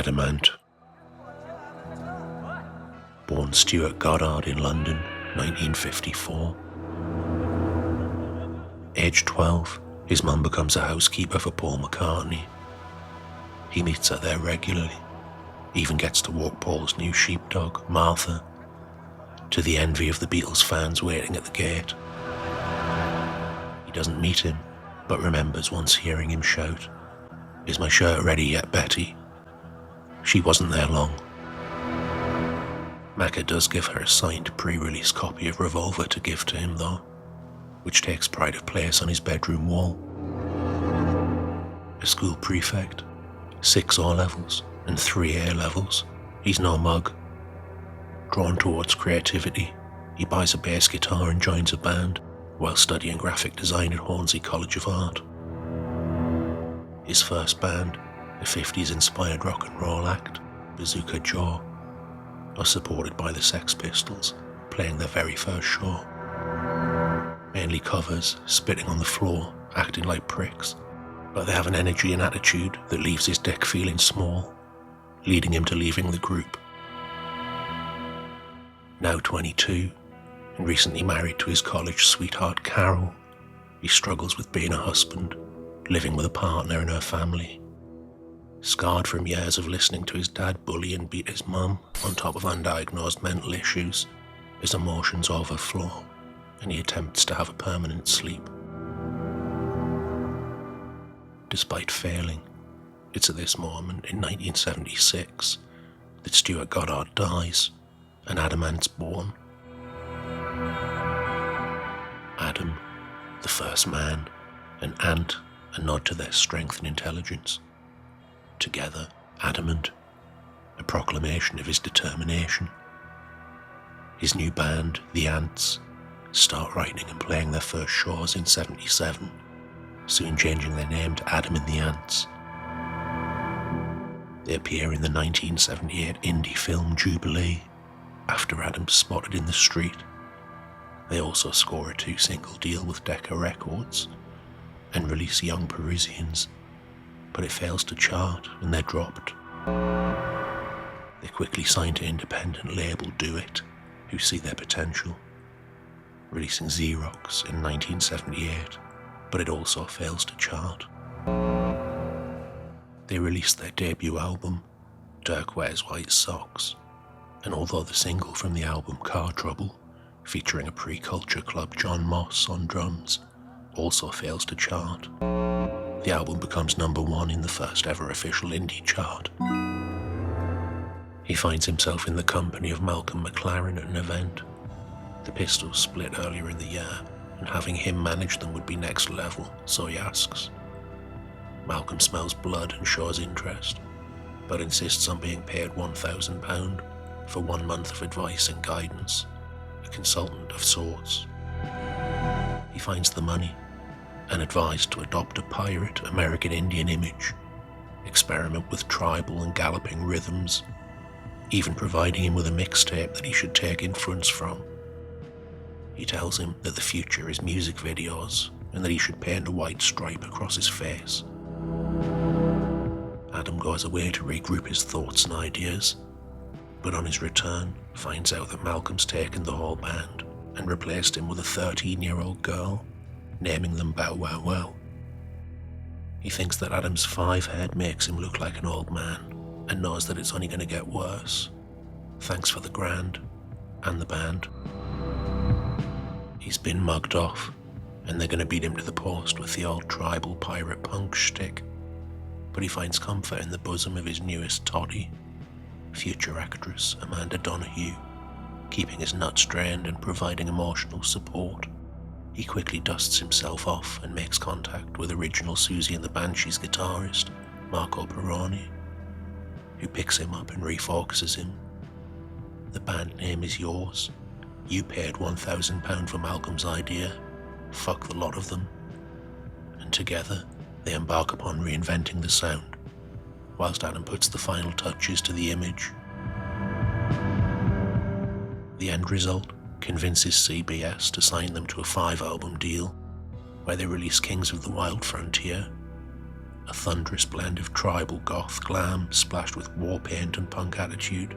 Adam Ant. Born Stuart Goddard in London, 1954. Aged 12, his mum becomes a housekeeper for Paul McCartney. He meets her there regularly, even gets to walk Paul's new sheepdog, Martha, to the envy of the Beatles fans waiting at the gate. He doesn't meet him, but remembers once hearing him shout, "Is my shirt ready yet, Betty?" She wasn't there long. Macca does give her a signed pre-release copy of Revolver to give to him though, which takes pride of place on his bedroom wall. A school prefect, 6 O-levels and 3 A-levels, he's no mug. Drawn towards creativity, he buys a bass guitar and joins a band while studying graphic design at Hornsey College of Art. His first band, a 50s-inspired rock and roll act, Bazooka Joe, are supported by the Sex Pistols, playing their very first show. Mainly covers, spitting on the floor, acting like pricks, but they have an energy and attitude that leaves his dick feeling small, leading him to leaving the group. Now 22, and recently married to his college sweetheart Carol, he struggles with being a husband, living with a partner and her family. Scarred from years of listening to his dad bully and beat his mum, on top of undiagnosed mental issues, his emotions overflow, and he attempts to have a permanent sleep. Despite failing, it's at this moment in 1976 that Stuart Goddard dies and Adam Ant's born. Adam, the first man, and Ant, a nod to their strength and intelligence. Together, adamant, a proclamation of his determination. His new band, the Ants, start writing and playing their first shows in 77, soon changing their name to Adam and the Ants. They appear in the 1978 indie film Jubilee, after Adam's spotted in the street. They also score a 2-single deal with Decca Records and release Young Parisians, but it fails to chart and they're dropped. They quickly sign to independent label Do It, who see their potential, releasing S3x in 1978, but it also fails to chart. They released their debut album, Dirk Wears White Socks, and although the single from the album Car Trouble, featuring a pre-Culture Club John Moss on drums, also fails to chart, the album becomes #1 in the first ever official indie chart. He finds himself in the company of Malcolm McLaren at an event. The Pistols split earlier in the year, and having him manage them would be next level, so he asks. Malcolm smells blood and shows interest, but insists on being paid £1,000 for 1 month of advice and guidance, a consultant of sorts. He finds the money and advised to adopt a pirate American Indian image, experiment with tribal and galloping rhythms, even providing him with a mixtape that he should take influence from. He tells him that the future is music videos and that he should paint a white stripe across his face. Adam goes away to regroup his thoughts and ideas, but on his return finds out that Malcolm's taken the whole band and replaced him with a 13-year-old girl, naming them Bow Wow Wow. He thinks that Adam's 5 head makes him look like an old man and knows that it's only going to get worse. Thanks for the grand and the band. He's been mugged off, and they're going to beat him to the post with the old tribal pirate punk shtick, but he finds comfort in the bosom of his newest toddy, future actress Amanda Donoghue, keeping his nuts drained and providing emotional support. He quickly dusts himself off and makes contact with original Susie and the Banshees guitarist, Marco Perroni, who picks him up and refocuses him. The band name is yours. You paid £1,000 for Malcolm's idea. Fuck the lot of them. And together, they embark upon reinventing the sound, whilst Adam puts the final touches to the image. The end result convinces CBS to sign them to a 5-album deal, where they release Kings of the Wild Frontier, a thunderous blend of tribal goth glam splashed with war paint and punk attitude.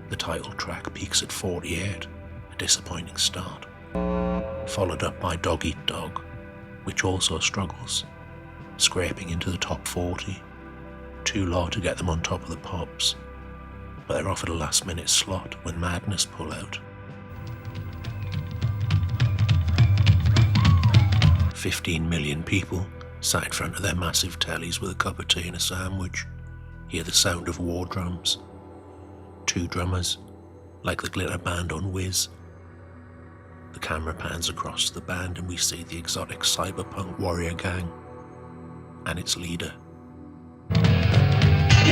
The title track peaks at 48, a disappointing start, followed up by Dog Eat Dog, which also struggles, scraping into the top 40, too low to get them on top of the pops, but they're offered a last-minute slot when Madness pull out. 15 million people sat in front of their massive tellies with a cup of tea and a sandwich, hear the sound of war drums. 2 drummers, like the glitter band on Wiz. The camera pans across the band and we see the exotic cyberpunk warrior gang and its leader. You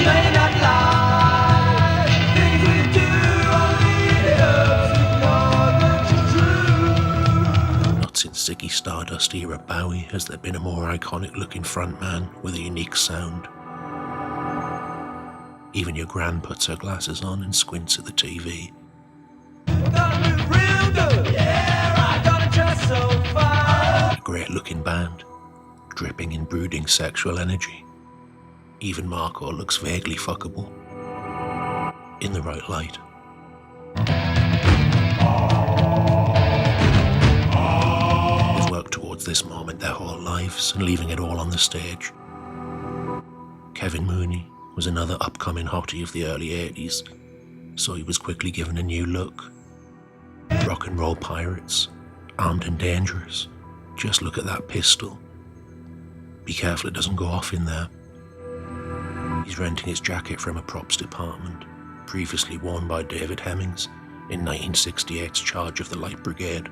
may not lie, things we do only helps ignore the truth. Not since Ziggy Stardust era Bowie has there been a more iconic looking frontman with a unique sound. Even your gran puts her glasses on and squints at the TV. A great looking band, dripping in brooding sexual energy. Even Marco looks vaguely fuckable, in the right light. They've worked towards this moment their whole lives and leaving it all on the stage. Kevin Mooney was another upcoming hottie of the early 80s, so he was quickly given a new look. Rock and roll pirates, armed and dangerous. Just look at that pistol. Be careful it doesn't go off in there. He's renting his jacket from a props department, previously worn by David Hemmings in 1968's Charge of the Light Brigade.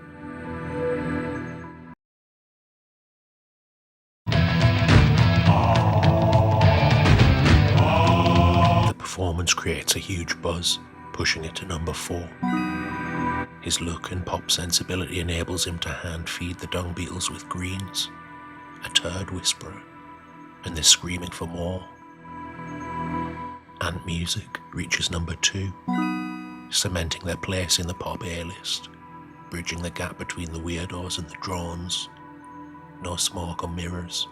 Performance creates a huge buzz, pushing it to number 4. His look and pop sensibility enables him to hand feed the dung beetles with greens, a turd whisperer, and they're screaming for more. Ant Music reaches number 2, cementing their place in the pop A-list, bridging the gap between the weirdos and the drones. No Smoke or Mirrors.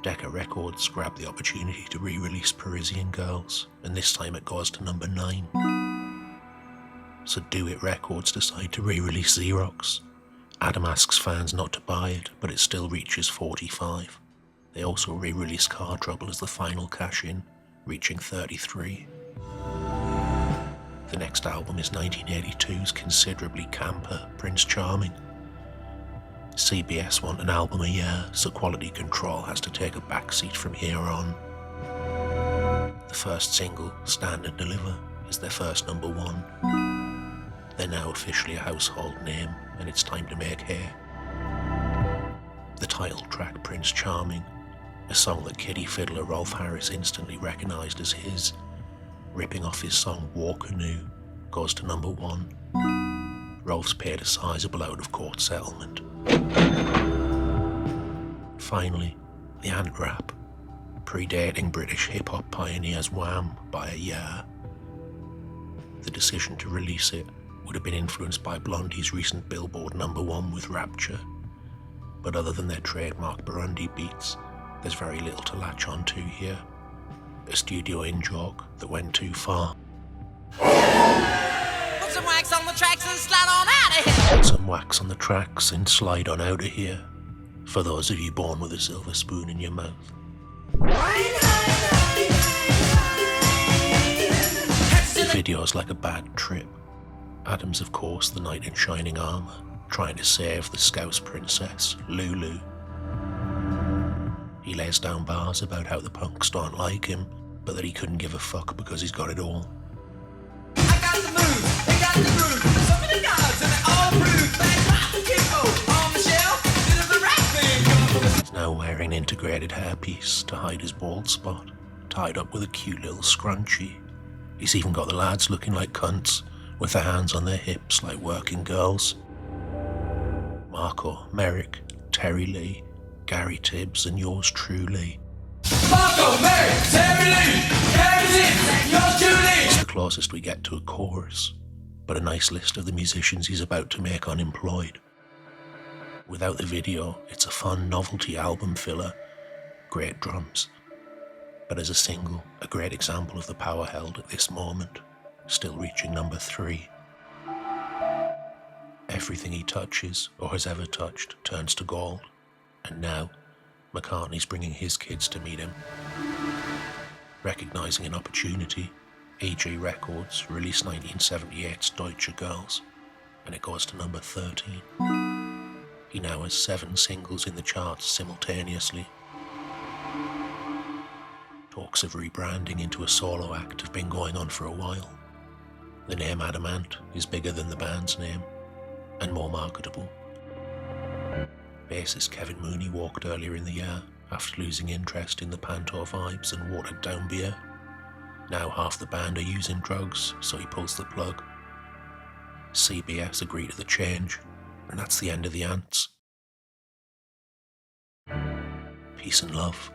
Decca Records grabbed the opportunity to re-release Parisian Girls, and this time it goes to number 9. So Do It Records decide to re-release Xerox. Adam asks fans not to buy it, but it still reaches 45. They also re-release Car Trouble as the final cash-in, reaching 33. The next album is 1982's considerably camper Prince Charming. CBS want an album a year, so quality control has to take a backseat from here on. The first single, Stand and Deliver, is their first number 1. They're now officially a household name, and it's time to make hay. The title track, Prince Charming, a song that kiddie fiddler Rolf Harris instantly recognised as his, ripping off his song War Canoe, goes to number 1. Rolf's paid a sizable out-of-court settlement. Finally, the Ant rap, predating British hip-hop pioneers Wham by a year. The decision to release it would have been influenced by Blondie's recent Billboard number 1 with Rapture, but other than their trademark Burundi beats, there's very little to latch onto here. A studio in-joke that went too far. Put some wax on the tracks and slide on out of here. Put some wax on the tracks and slide on out of here. For those of you born with a silver spoon in your mouth. The video's like a bad trip. Adam's of course the knight in shining armour, trying to save the Scouse princess, Lulu. He lays down bars about how the punks don't like him, but that he couldn't give a fuck because he's got it all. I got the moves, they got the groove. So many dogs and they all prove they rock the tempo on the shelf. Bit of the rap thing. He's now wearing an integrated hairpiece to hide his bald spot, tied up with a cute little scrunchie. He's even got the lads looking like cunts, with their hands on their hips like working girls. Marco, Merrick, Terry Lee, Gary Tibbs and yours truly. Marco, Merrick, Terry Lee, Gary Tibbs and yours truly. It's the closest we get to a chorus, but a nice list of the musicians he's about to make unemployed. Without the video, it's a fun novelty album filler, great drums. But as a single, a great example of the power held at this moment, still reaching number 3. Everything he touches, or has ever touched, turns to gold, and now, McCartney's bringing his kids to meet him. Recognising an opportunity, AJ Records released 1978's Deutsche Girls, and it goes to number 13. He now has 7 singles in the charts simultaneously. Talks of rebranding into a solo act have been going on for a while. The name Adam Ant is bigger than the band's name, and more marketable. Bassist Kevin Mooney walked earlier in the year after losing interest in the panto vibes and watered down beer. Now half the band are using drugs, so he pulls the plug. CBS agree to the change, and that's the end of the Ants. Peace and love.